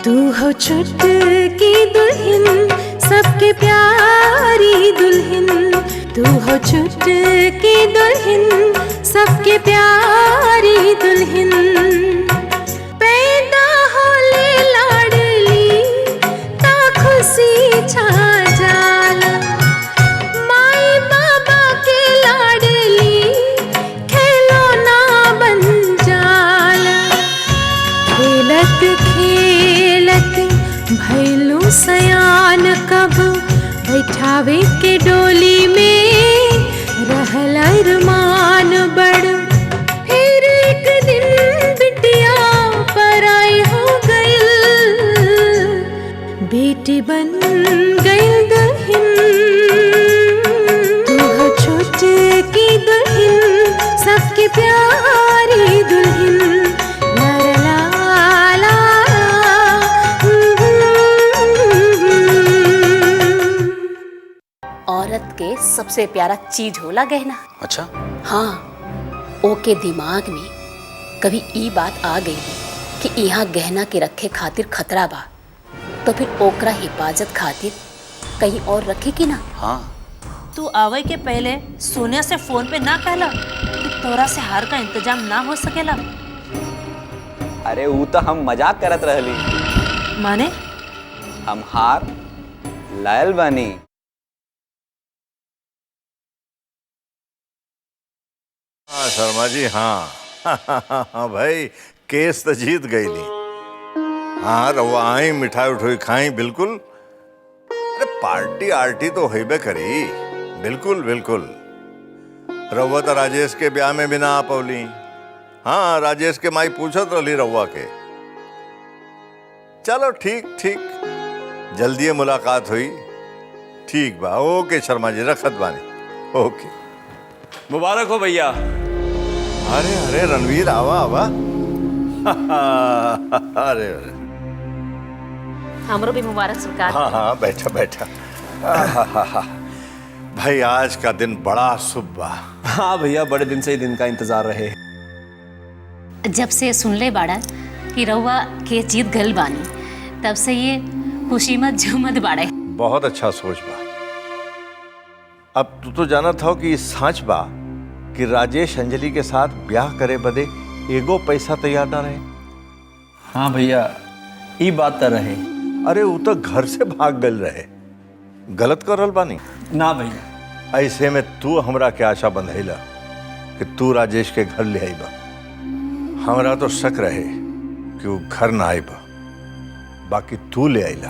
तू हो चुटकी दुल्हन सबके प्यारी दुल्हन, तू हो चुटकी दुल्हन सबके प्यारी दुल्हन। पैदा होले लाडली ता खुशी छा जाला, माई बाबा के लाडली खिलौना बन जाला। खेलत खेलत भैलू सयान कब बैठावे के डोली में रहल अरमान बड़। फिर एक दिन बिटिया पराई हो गई, बेटी बन गई दुल्हन। तू हो छोटकी दुल्हन सबकी प्यारी दुल्हन। औरत के सबसे प्यारा चीज होला गहना। अच्छा? हाँ, ओके दिमाग में कभी ई बात आ गई कि यहाँ गहना के रखे खातिर खतरा बा, तो फिर ओकरा हिफाजत खातिर कहीं और रखे कि ना। हाँ। तू आवे के पहले सोनिया से फोन पे ना कहला कि तोरा से हार का इंतजाम ना हो सकेला। अरे वो तो हम मजाक करत रहली। माने? हम हार लायल बानी। हाँ शर्मा जी, हाँ भाई, केस तो जीत गई नी। हाँ रवा आई, मिठाई उठाई खाई, बिल्कुल। अरे पार्टी आर्टी तो होइबे करी, बिल्कुल बिल्कुल। रवा तो राजेश के ब्याह में भी ना आ पौली। हाँ, राजेश के माई पूछत रही रवा के। चलो ठीक ठीक, जल्दी मुलाकात हुई। ठीक बा, ओके शर्मा जी, रखत बानी। ओके, मुबारक हो भैया। अरे अरे रणवीर, आवा आवा। अरे अरे, हमरो भी मुबारक सरकार। हाँ हाँ, बैठा बैठा। भाई आज का दिन बड़ा शुभ बा। हाँ भैया, बड़े दिन से ही दिन का इंतजार रहे। जब से सुनले बाड़ा कि रउआ के जीत गल बानी, तब से ये खुशी मत झूमत बाड़े। बहुत अच्छा सोच बा। अब तू तो जाना था कि सांच बा कि राजेश अंजलि के साथ ब्याह करे बदे एगो पैसा तैयार ना रहे। हाँ भैया, ई बात तो रहे। अरे वो तो घर से भाग गल रहे। गलत कर रहल बानी ना भैया। ऐसे में तू हमरा के आशा बंधैला कि तू राजेश के घर ले आईबा। हमरा तो शक रहे कि वो घर ना आईबा, बाकी तू ले आईला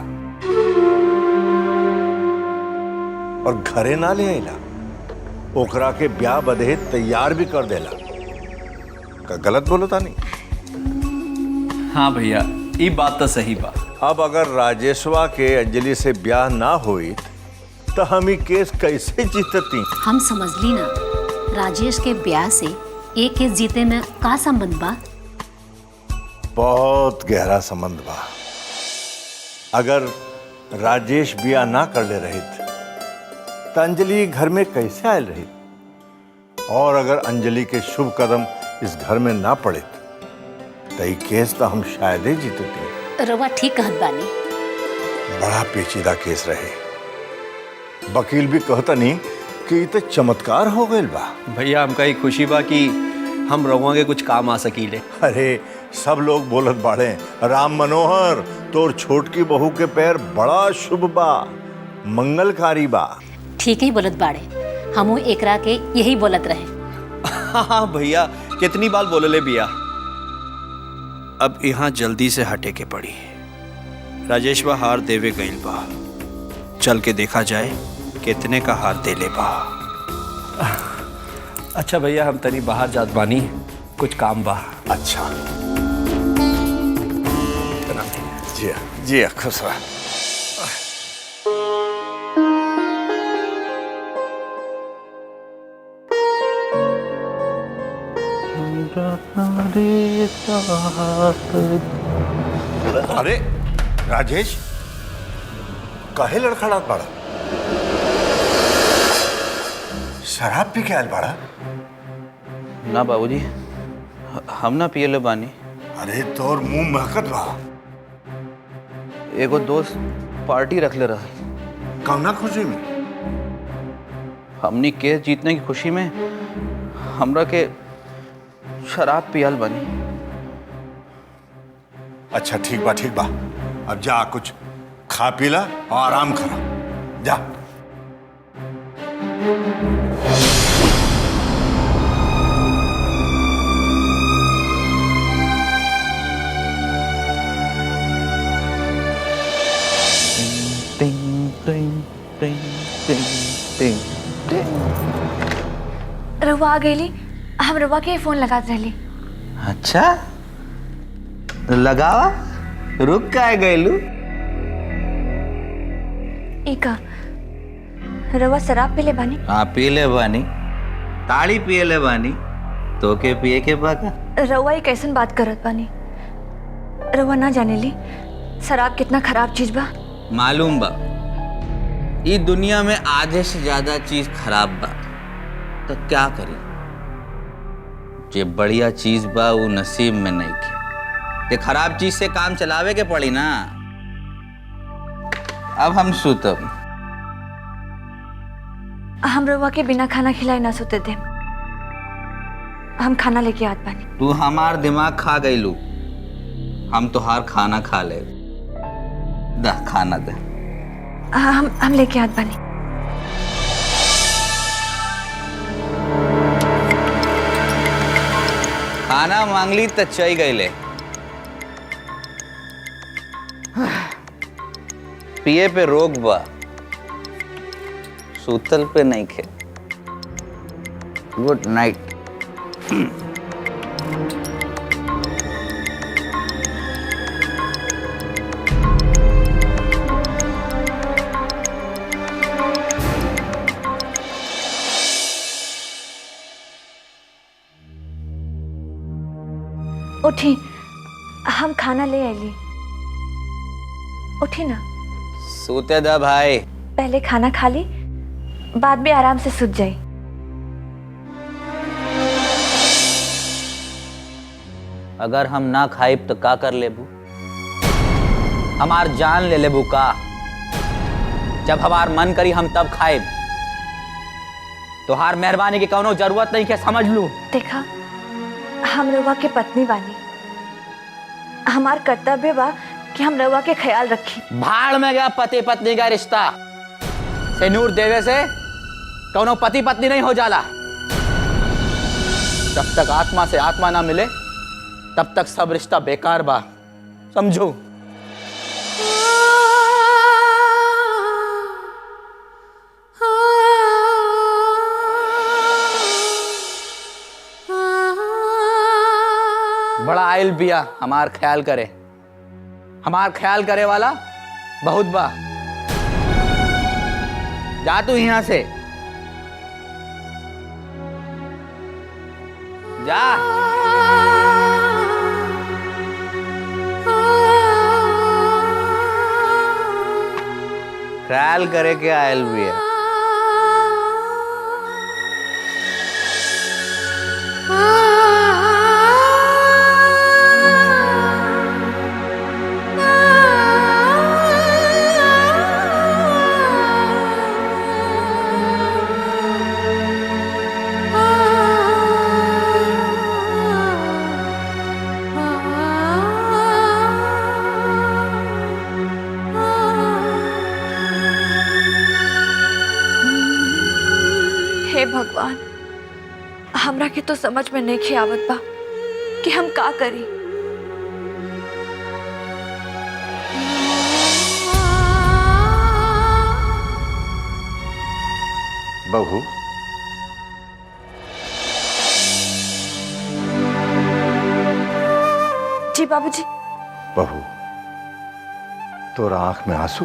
और घरे ना ले आईला, ओकरा के ब्याह बदे तैयार भी कर देला। का गलत बोलो तानी? हाँ भैया, ई बात तो सही बा। अब अगर राजेशवा के अंजलि से ब्याह ना होई तो हम ही केस कैसे जीतती? हम समझ ली ना, राजेश के ब्याह से एक केस जीते में का संबंध बा? बहुत गहरा संबंध बा। अगर राजेश ब्याह ना कर ले रहित तो अंजलि घर में कैसे आयल रही? और अगर अंजलि के शुभ कदम इस घर में ना पड़े तो ये केस तो हम शायद ही जीतती। रउआ ठीक कहत बानी। बड़ा पेचीदा केस रहे। वकील भी कहता नहीं कि ये तो चमत्कार हो गए बा। भैया, हमका ही खुशी बा कि हम रउआ के कुछ काम आ सकीले। अरे सब लोग बोलत बाड़े, राम मनोहर तोर छोटकी बहू के पैर बड़ा शुभ बा, मंगलकारी बा। ठीक ही बोलत बाड़े, हमू एकरा के यही बोलत रहे। हाँ भैया, कितनी बार बोलले बिया। अब यहाँ जल्दी से हटे के पड़ी। राजेश बा हार देवे गईल बा, चल के देखा जाए कितने का हार देले बा। अच्छा भैया, हम तनी बाहर जात बानी, कुछ काम बा। अच्छा जी जी, खुश रह। अरे राजेश, काहे लड़खड़ात बाड़ा? शराब पी के आयल बाड़ा? ना बाबूजी, हम ना पियले बानी। अरे तोर मुंह महकत बा। एगो दोस्त पार्टी रख ले रहा। कौना खुशी में? हमनी केस जीतने की खुशी में हमरा के शराब पियल बनी। अच्छा ठीक बा। अब जा कुछ खा पी ला और आराम करा। जा। टिंग टिंग टिंग टिंग टिंग टिंग। रउआ आ गईली, हम रउआ के फोन लगात रहली। अच्छा लगावा, रुक का गईलू? इका रउआ शराब पीले बानी? हाँ पीले बानी, ताड़ी पियले बानी, तो के पिए के बाका। रउआ ये कैसन बात करत बानी? रउआ ना जानेली शराब कितना खराब चीज बा? मालूम बा, ये दुनिया में आधे से ज्यादा चीज खराब बा, तो क्या करी? जे बढ़िया चीज बा वो नसीब में नहीं के, ते खराब चीज से काम चलावे के पड़ी ना। अब हम सुतब। हम रउआ के बिना खाना खिलाए ना सोते थे। हम खाना लेके आत बानी। तू हमार दिमाग खा गईलू, हम तोहार खाना खा ले। दा खाना दे। हम लेके आत बानी। खाना मांगली तो चई गईले। पिए पे रोक बा, सूतल पे नहीं खे। Good night. उठी, हम खाना ले आईली। उठी ना। सूते दा भाई। पहले खाना खा ली, बाद में आराम से सूत जाई। अगर हम ना खाइब तो का कर लेबू? हमार जान ले लेबू का? जब हमार मन करी हम तब खाइब। तोहार मेहरबानी की कौनो जरूरत नहीं के, समझ लू। देखा, हम रउआ के पत्नी बानी। हमार कर्तव्य बा कि हम रउआ के ख्याल रखी। भाड़ में गया पति पत्नी का रिश्ता। सिनूर देवे से कौनो पति पत्नी नहीं हो जाला। जब तक आत्मा से आत्मा ना मिले तब तक सब रिश्ता बेकार बा, समझो। बड़ा आयल बिया, हमार ख्याल करे। हमार ख्याल करे वाला बहुत बा। जा तू यहां से जा। ख्याल करे के आयल बिया। हे भगवान, हमरा के तो समझ में नहीं खे आवत बा कि हम का करी। बहू, जी बाबूजी। बहू, तोरा आंख में आंसू?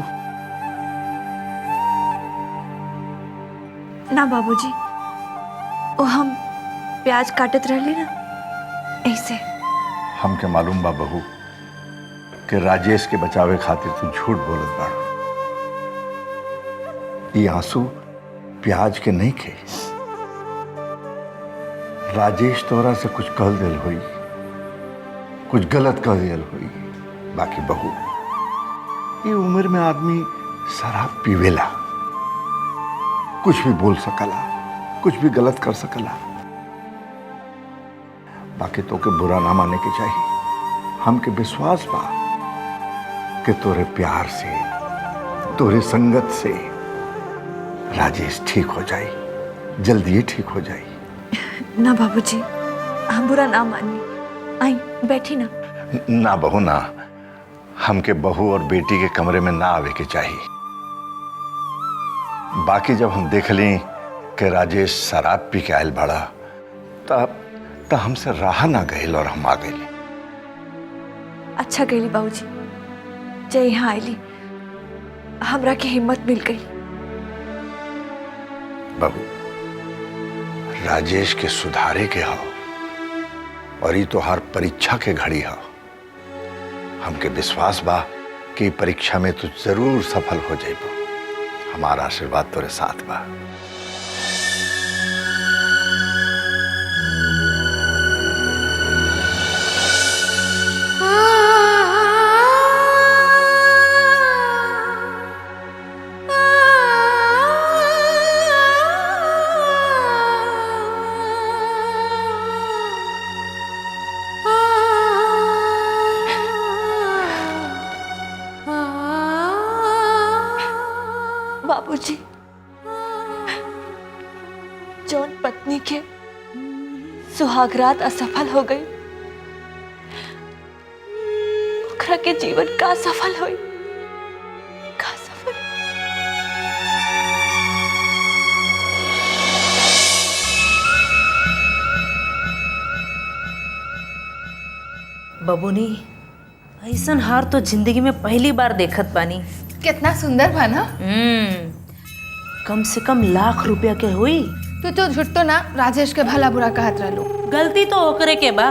ना बाबूजी, ओ हम प्याज काटत रहली ना, ऐसे। हमके मालूम बा बहू कि राजेश के बचावे खातिर तू झूठ बोलत बाड़। ये आंसू प्याज के नहीं खे। राजेश तोरा से कुछ कह दिल हुई, कुछ गलत कह दिल हुई। बाकी बहू, ये उम्र में आदमी शराब पीवेला, कुछ भी बोल सकला, कुछ भी गलत कर सकला। बाकी तो के बुरा ना माने के चाहिए। हमके विश्वास बा कि तोरे प्यार से, तोरे संगत से राजेश ठीक हो जाए, जल्दी ही ठीक हो जाए। ना बाबूजी, हम बुरा ना मानी। आई बैठी ना। ना बहू ना, हमके बहू और बेटी के कमरे में ना आवे के चाहिए। बाकी जब हम देख ली कि राजेश शराब पी के आयल बड़ा, तब हमसे राह ना गई और हम आ गए। अच्छा गई बाबूजी, जय यहाँ आईली, हमरा की हिम्मत मिल गई। बहू, राजेश के सुधारे के हो और ये तो हर परीक्षा के घड़ी हो। हमके विश्वास बा कि परीक्षा में तू जरूर सफल हो जाइबो। हमारा आशीर्वाद तोरे साथ बा। बाबूजी, जौन पत्नी के सुहागरात असफल हो गई, ओकरा के जीवन का सफल होई, का सफल। बबूनी, ऐसन हार तो जिंदगी में पहली बार देखत बानी। कितना सुंदर बा ना। कम से कम ₹1,00,000 के हुई। तू तो झुट्टो ना राजेश के भला बुरा कहत रहलो। गलती तो ओकरे के बा,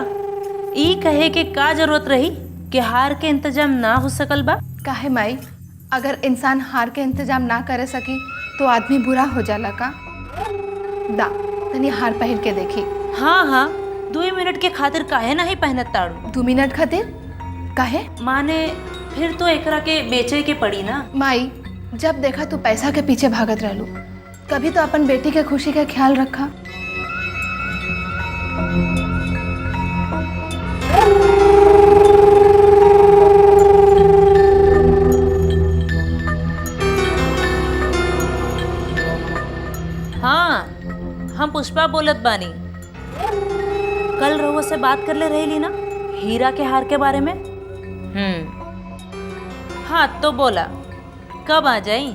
ई कहे के का जरूरत रही कि हार के इंतजाम ना हो सकल बा। काहे माई, अगर इंसान हार के इंतजाम ना करे सकी तो आदमी बुरा हो जाला का। दा तनी हार पहन के देखी। हाँ, 2 मिनट के खातिर काहे नहीं पहनत ताड़ू? 2 मिनट खातिर काहे? माने फिर तो एकरा के बेचे के पड़ी ना। माई, जब देखा तू पैसा के पीछे भागत रहलू, कभी तो अपन बेटी के खुशी का ख्याल रखा। हाँ, हम पुष्पा बोलत बानी। कल रहुआ से बात कर ले रही ना हीरा के हार के बारे में। हाँ तो बोला कब आ जाई?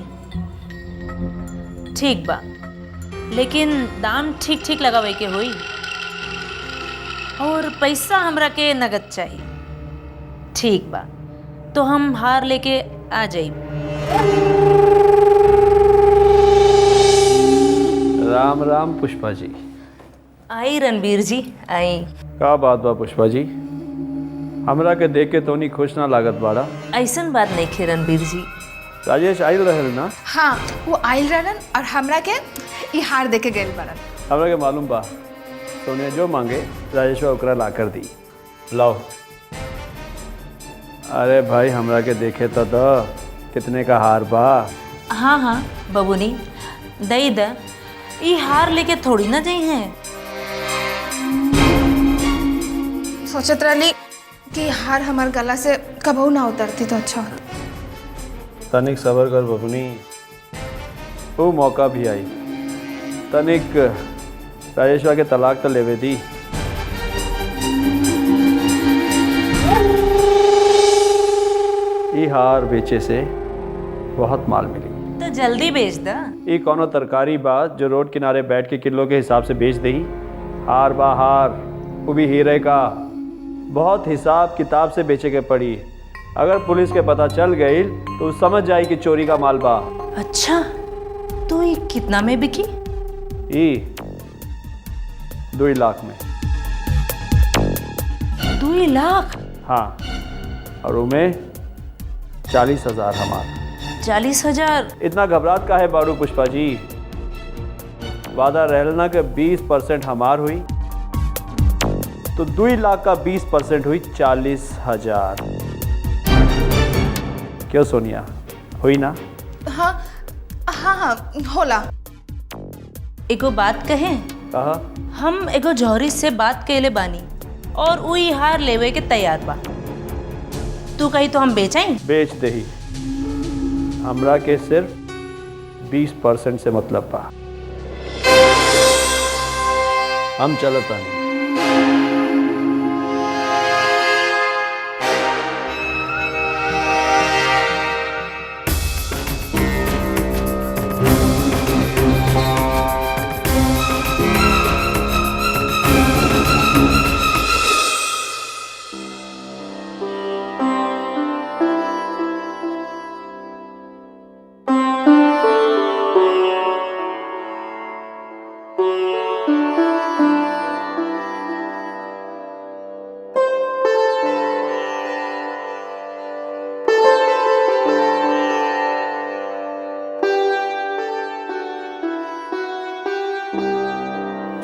ठीक बा, लेकिन दाम ठीक ठीक लगावे के होई और पैसा हमरा के नगद चाहिए। ठीक बा, तो हम हार लेके आ जाई। राम राम पुष्पा जी। आई रणबीर जी, आई। का बात बा पुष्पा जी, हमरा के देख के तोनी खुश ना लागत बाड़ा? ऐसन बात नहीं खे रणबीर जी। राजेश आइल रहल ना? हाँ, वो आइल रहलन और हमरा के ई हार दे के गइल बड़न। हमरा के मालूम बा, सोनिया जो मांगे राजेश ओकरा ला कर दी। लाओ। अरे भाई, हमरा के देखे तो कितने का हार बा। हाँ बबूनी, दई द। ई हार लेके थोड़ी ना जाई हैं। सोचत रहली कि हार हमार गला से कबहू ना उतरती तो अच्छा होता। तनिक सबर कर बबुनी, वो मौका भी आई। तनिक राजेशवा के तलाक तो लेवे दी। ई हार बेचे से बहुत माल मिली। तो जल्दी बेच द। ई कोनो तरकारी बा जो रोड किनारे बैठ के किलो के हिसाब से बेच दही। हार बा हार, वो भी हीरे का। बहुत हिसाब किताब से बेचे के पड़ी। अगर पुलिस के पता चल गई तो समझ जाए कि चोरी का माल बा। अच्छा, तो ये कितना में बिकी? ई 2 लाख में। 2 लाख? हाँ, और उमें 40,000 हमारा। 40,000? इतना घबरात का है बारू पुष्पा जी? वादा रहना कि 20% हमार हुई तो 2 लाख का 20% हुई 40,000। क्यों सोनिया, हुई ना? हाँ हाँ हाँ होला। एगो बात कहें, कहा? हम एगो जौहरी से बात कैले बानी और वही हार लेवे के तैयार बा। तू कही तो हम बेचाई? बेच दही, हमरा के सिर्फ 20% से मतलब बा। हम चलत नहीं।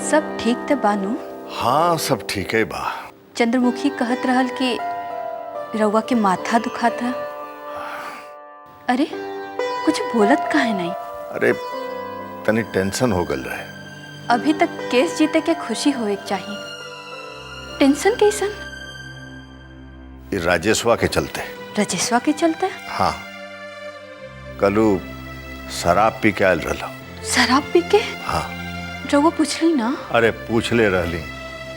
सब ठीक त बानू? हाँ सब ठीक है बा। चंद्रमुखी कहत रहल कि रउआ के माथा दुखाता। अरे कुछ बोलत काहे नहीं? अरे तनी टेंशन हो गल रहे। अभी तक केस जीते के खुशी होए के चाहिए, टेंशन कैसन? ये राजेशवा के चलते। राजेशवा के चलते? हाँ, कलू शराब पी के आयल रहा। शराब पी के? हाँ। रउआ पूछली ना? अरे पूछ ले रहली,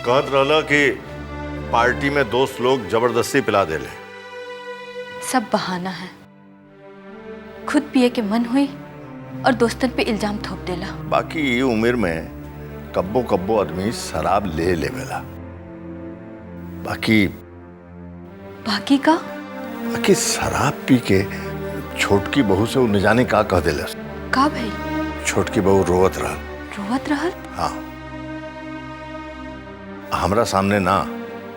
कहत रहला कि पार्टी में दोस्त लोग जबरदस्ती पिला देले। सब बहाना है, खुद पिए के मन हुई और दोस्तन पे इल्जाम थोप देला। बाकी ये उम्र में कब्बो कब्बो आदमी शराब ले लेवेला। बाकी बाकी का? बाकी शराब पी के छोटकी बहू से न जाने का कह देला। का भाई? छोटकी बहू रोवत रहा। रोवत रहल? हाँ, हमरा सामने ना।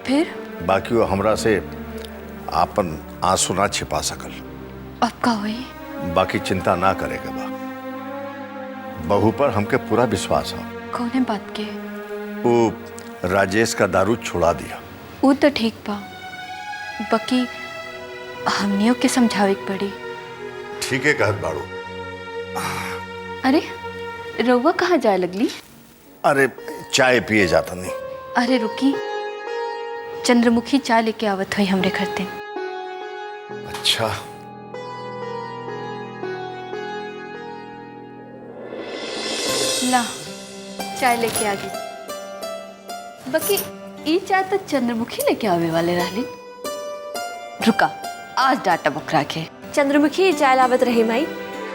फिर? बाकी वो हमरा से आपन आंसू ना छिपा सकल। अब का हुई? बाकी चिंता ना करेगा बा, बहू पर हमके पूरा विश्वास है। कौने बात के? वो राजेश का दारू छुड़ा दिया। वो तो ठीक बा, बाकी हमनियों के समझावे के पड़ी। ठीक है कहत बाड़ू। अरे रउआ कहाँ जाए लगली? अरे चाय पिए जाता नहीं। अरे रुकी, चंद्रमुखी चाय लेके आवत हुई हमरे घर ते। अच्छा, ला चाय लेके आ गई। बाकी ई चाय तो चंद्रमुखी लेके आवे वाले रहली। रुका, आज डाटा बकरा के। चंद्रमुखी चाय लावत रही माई,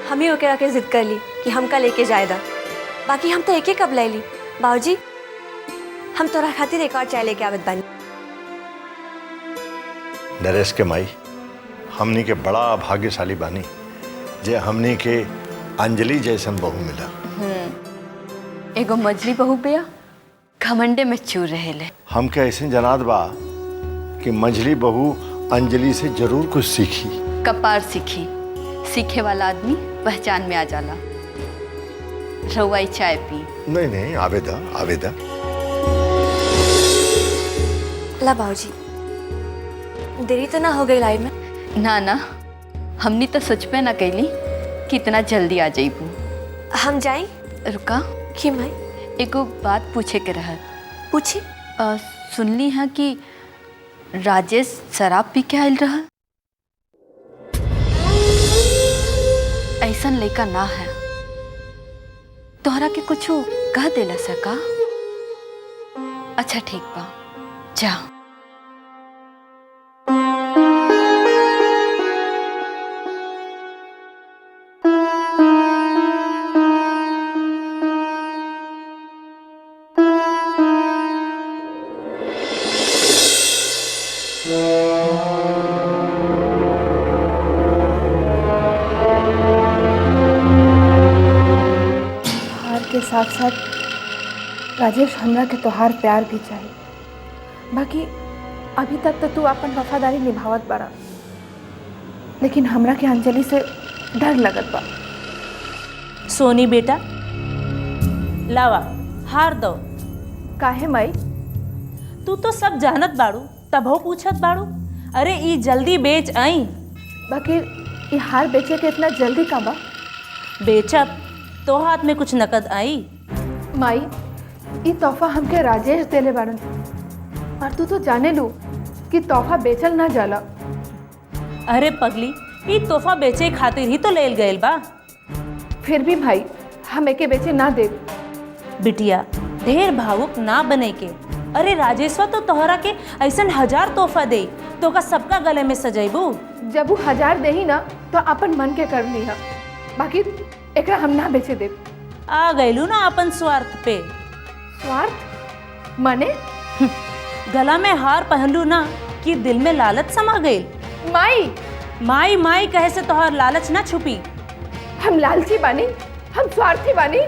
हम ही ओकरा के जिद कर ली कि हमका लेके जायदा। बाकी हम तो एक कब ले ली। बाबूजी, हम तोरा खातिर एक और चाय लेके आवत बानी। नरेश के माई, हमनी के बड़ा भाग्यशाली बानी जे हमनी के अंजलि जैसन बहू मिला। एगो मजली बहू बिया, घमंडे में चूर रहेले। हमके ऐसे जनात बा कि मझली बहू अंजलि से जरूर कुछ सीखी। कपार सीखी, सीखे वाला आदमी पहचान में आ जाला। रउआ चाय पी। नहीं नहीं, आवेदा आवेदा। ला बाबूजी, देरी तो ना हो गई लाई में? ना ना, हमनी तो सोच पे ना कैली कि इतना जल्दी आ जाइबू। हम जाई? रुका, कि माई एगो बात पूछे के रहल। पूछी? सुनली है कि राजेश शराब पी के आयल रहल। ऐसन लड़का ना है, तोहरा के कुछ कह देला सका? अच्छा ठीक बा, जा। के साथ साथ राजेश, हमरा के तोहार प्यार भी चाहिए। बाकी अभी तक तो तू अपन वफादारी निभावत बारा, लेकिन हमरा के अंजलि से डर लगत बा। सोनी बेटा, लावा हार दो। काहे माई? तू तो सब जानत बाड़ू, तब हो पूछत बाड़ू। अरे ई जल्दी बेच आई। बाकी ये हार बेचे के इतना जल्दी का बा? बेचब तो हाथ में कुछ नकद आई। माई, ये तोहफा हमके राजेश देले बारन, और तू तो जाने लू कि तोहफा बेचल ना जाला। अरे पगली, ये तोहफा बेचे खातिर ही तो लेल गयल बा। फिर भी भाई, हम एके बेचे ना दे। बिटिया, ढेर भावुक ना बने के। अरे राजेशवा तो तोहरा के ऐसन 1000 तोहफा दे तो का सबका गले में सजेबू। जब वो 1000 दे ही ना तो अपन मन के कर ली, बाकी एकरा हम ना बेचे दे। आ गईलू ना अपन स्वार्थ पे। स्वार्थ माने? गला में हार पहनलू ना कि दिल में लालच समा गई। माई माई माई कहे से तोहर लालच ना छुपी। हम लालची बानी, हम स्वार्थी बानी।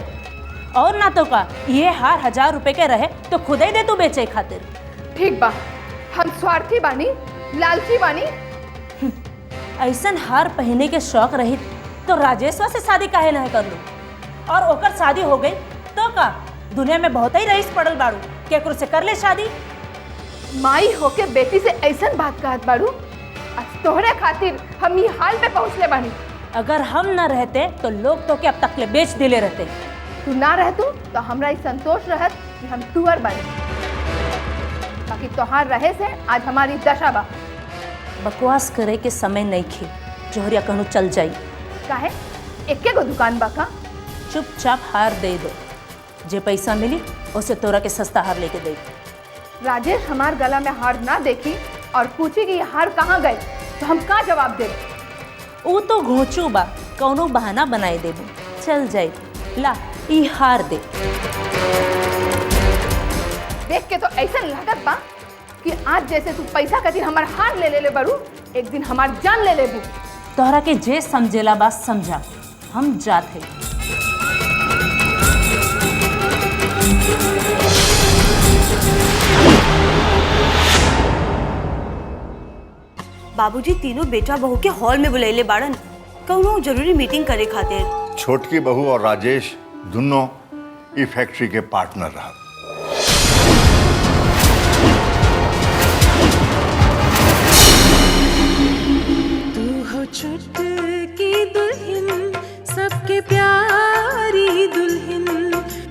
और ना तो का ये हार 1000 रुपए के रहे तो खुद ही दे तू बेचे खातिर। ठीक बा, हम स्वार्थी बानी, लालची बानी। ऐसन हार पहने के शौक रही तो राजेशवा से शादी काहे नहीं कर लू? और ओकर शादी हो गई तो का दुनिया में बहुत ही रईस पड़ल बाड़ू, केकरो से कर ले शादी। माई होके बेटी से ऐसन बात कहत बाड़ू? आज तोहरे खातिर हम ये हाल पे पहुँचले बानी। अगर हम न रहते तो लोग तो के अब तक ले बेच दिले रहते। तू ना रहतू तो हमरा संतोष रहत कि हम तुअर बानी, बाकी तोहार रहे से आज हमारी दशा बा। बकवास करे के समय नहीं खे, जोहरिया कहूँ चल जाई। काहे? एके गो दुकान बा का? चुपचाप हार दे दो, जे पैसा मिली उसे तोरा के सस्ता हार लेके दे। राजेश हमार गला में हार ना देखी और पूछी कि ये हार कहाँ गए तो हम का जवाब दे? वो तो घोचू बा, कौनो बहाना बनाए देबू। चल जाई, ला ई हार दे। देख के तो ऐसा लागत बा कि आज जैसे तू पैसा खातिर हमार हार ले ले बड़ू, एक दिन हमार जान ले लेबू। तोहरा के जे समझेला बात समझा, हम जाते। बाबूजी तीनों बेटा बहू के हॉल में बुलैले बाड़न, कौनो जरूरी मीटिंग करे खातिर। छोटकी बहू और राजेश दोनों ई फैक्ट्री के पार्टनर रहा। तू हो चुटकी दुल्हन, सबके प्यारी दुल्हन।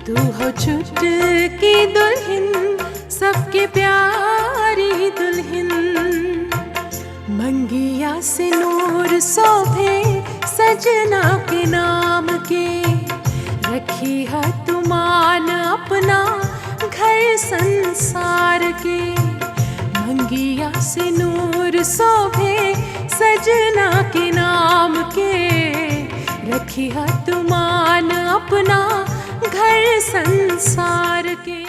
तू हो चुटकी दुल्हन, सबके प्यारी दुल्हन। मंगिया से नूर शोभे सजना के नाम के। रखी है तुमान अपना घर संसार के। मंगिया से नूर शोभे सजना के नाम के। रखी है तुमान अपना घर संसार के।